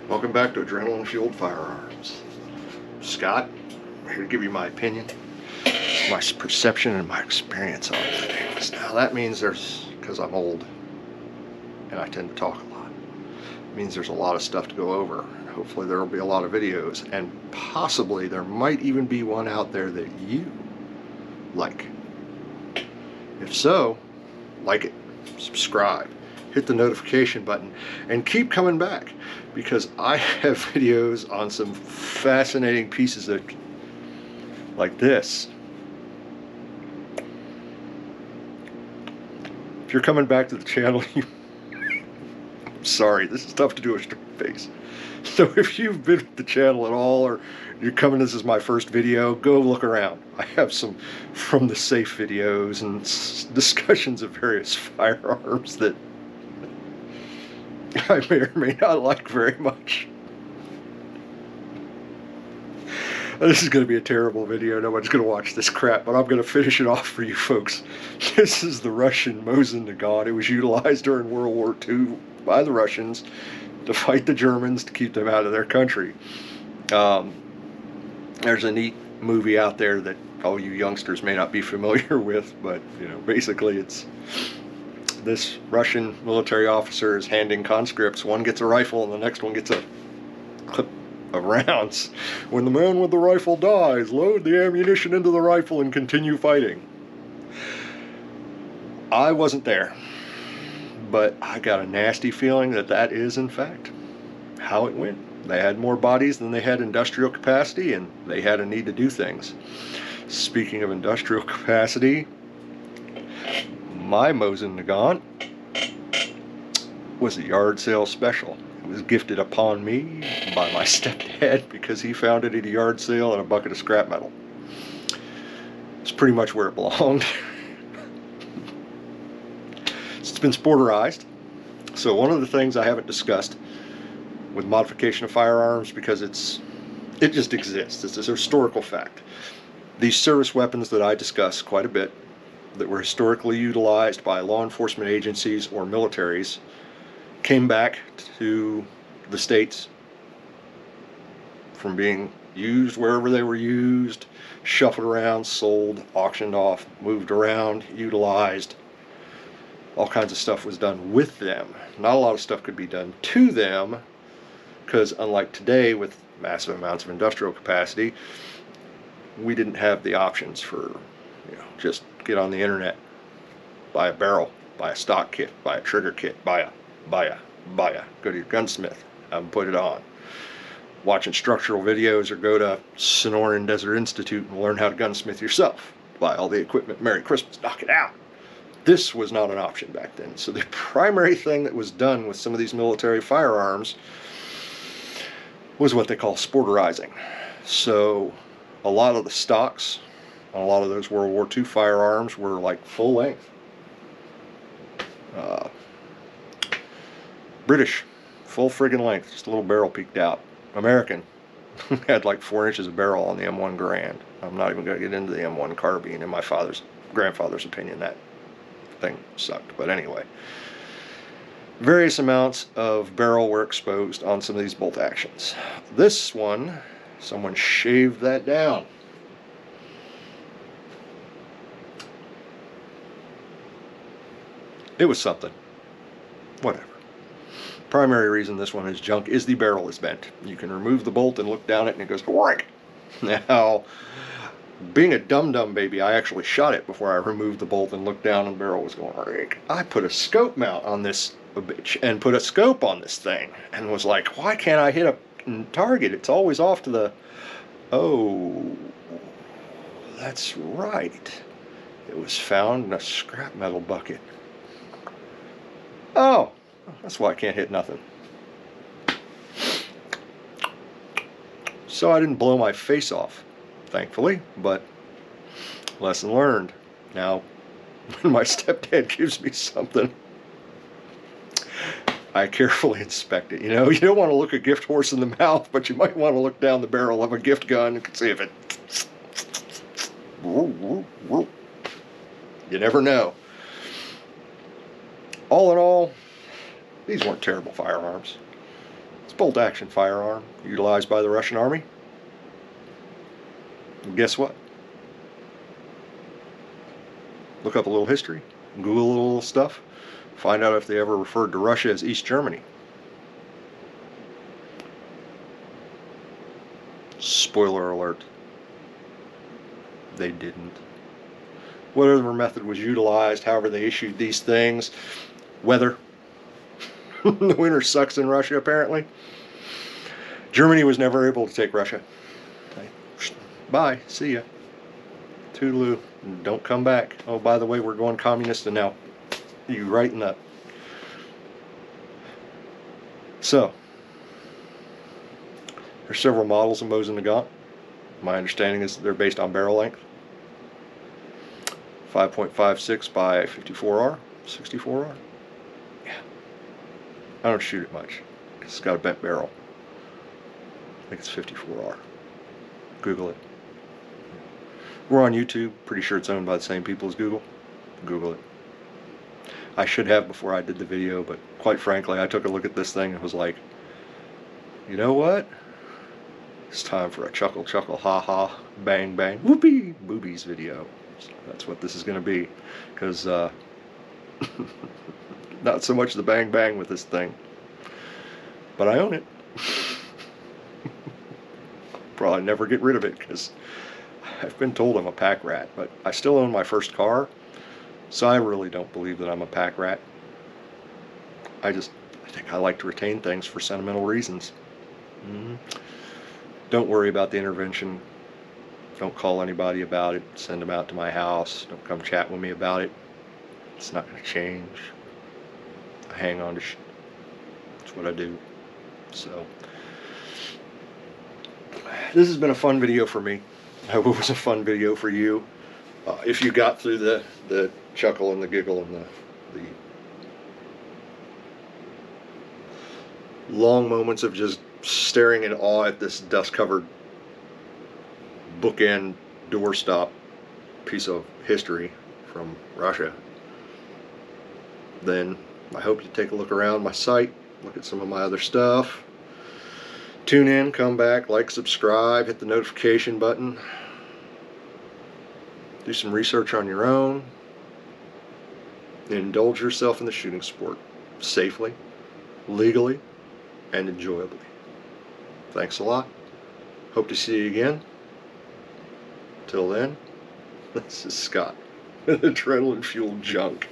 Welcome back to Adrenaline Fueled Firearms. Scott, I'm here to give you my opinion, my perception, and my experience on things. Now that means because I'm old and I tend to talk a lot, it means there's a lot of stuff to go over. Hopefully there will be a lot of videos, and possibly there might even be one out there that you like. If so, like it, subscribe, hit the notification button, and keep coming back, because I have videos on some fascinating pieces of like this. If you're coming back to the channel, I'm sorry, this is tough to do a straight face. So if you've been with the channel at all, or you're coming, this is my first video, go look around. I have some from the safe videos and discussions of various firearms that I may or may not like very much. This is going to be a terrible video. Nobody's going to watch this crap, but I'm going to finish it off for you folks. This is the Russian Mosin Nagant. It was utilized during World War II by the Russians to fight the Germans to keep them out of their country. There's a neat movie out there that all you youngsters may not be familiar with, but basically it's this Russian military officer is handing conscripts. One gets a rifle and the next one gets a clip of rounds. When the man with the rifle dies, load the ammunition into the rifle and continue fighting. I wasn't there, but I got a nasty feeling that that is in fact how it went. They had more bodies than they had industrial capacity, and they had a need to do things. Speaking of industrial capacity, my Mosin Nagant was a yard sale special. It was gifted upon me by my stepdad because he found it at a yard sale in a bucket of scrap metal. It's pretty much where it belonged. It's been sporterized. So one of the things I haven't discussed with modification of firearms, because it just exists, it's a historical fact. These service weapons that I discuss quite a bit, that were historically utilized by law enforcement agencies or militaries, came back to the States from being used wherever they were used, shuffled around, sold, auctioned off, moved around, utilized. All kinds of stuff was done with them. Not a lot of stuff could be done to them, because unlike today with massive amounts of industrial capacity, we didn't have the options for, just get on the internet, buy a barrel, buy a stock kit, buy a trigger kit, buy a, go to your gunsmith, and put it on. Watch instructional videos, or go to Sonoran Desert Institute and learn how to gunsmith yourself. Buy all the equipment, Merry Christmas, knock it out. This was not an option back then. So the primary thing that was done with some of these military firearms was what they call sporterizing. So a lot of the stocks on a lot of those World War II firearms were like full length. British, full friggin' length, just a little barrel peeked out. American had like 4 inches of barrel on the M1 Garand. I'm not even going to get into the M1 carbine. In my grandfather's opinion, that thing sucked. But anyway, various amounts of barrel were exposed on some of these bolt actions. This one, someone shaved that down. It was something. Whatever. Primary reason this one is junk is the barrel is bent. You can remove the bolt and look down it and it goes whack. Now, being a dum-dum baby, I actually shot it before I removed the bolt and looked down and the barrel was going whack. I put a scope mount on this bitch and put a scope on this thing and was like, why can't I hit a target? It's always off to the... Oh, that's right. It was found in a scrap metal bucket. Oh, that's why I can't hit nothing. So I didn't blow my face off, thankfully, but lesson learned. Now, when my stepdad gives me something, I carefully inspect it. You don't want to look a gift horse in the mouth, but you might want to look down the barrel of a gift gun and see if it... You never know. All in all, these weren't terrible firearms. It's a bolt-action firearm utilized by the Russian army. And guess what? Look up a little history, Google a little stuff, find out if they ever referred to Russia as East Germany. Spoiler alert, they didn't. Whatever method was utilized, however they issued these things, weather. The winter sucks in Russia, apparently. Germany was never able to take Russia. Bye, see ya. Toodaloo, don't come back. Oh, by the way, we're going communist and now. You right nut. So, there's several models of Mosin Nagant. My understanding is they're based on barrel length. 5.56 by 54R, 64R. Yeah. I don't shoot it much. It's got a bent barrel. I think it's 54R. Google it. We're on YouTube. Pretty sure it's owned by the same people as Google. Google it. I should have before I did the video, but quite frankly, I took a look at this thing and was like, you know what? It's time for a chuckle, chuckle, ha ha, bang, bang, whoopee, boobies video. So that's what this is going to be, because not so much the bang, bang with this thing, but I own it. Probably never get rid of it, because I've been told I'm a pack rat, but I still own my first car, so I really don't believe that I'm a pack rat. I think I like to retain things for sentimental reasons. Don't worry about the intervention. Don't call anybody about it. Send them out to my house. Don't come chat with me about it. It's not going to change. I hang on to shit. That's what I do. So, this has been a fun video for me. I hope it was a fun video for you. If you got through the chuckle and the giggle and the long moments of just staring in awe at this dust-covered bookend doorstop piece of history from Russia, then I hope you take a look around my site, look at some of my other stuff, tune in, come back, like, subscribe, hit the notification button, do some research on your own, indulge yourself in the shooting sport safely, legally, and enjoyably. Thanks a lot. Hope to see you again. Till then, this is Scott, adrenaline fueled junk.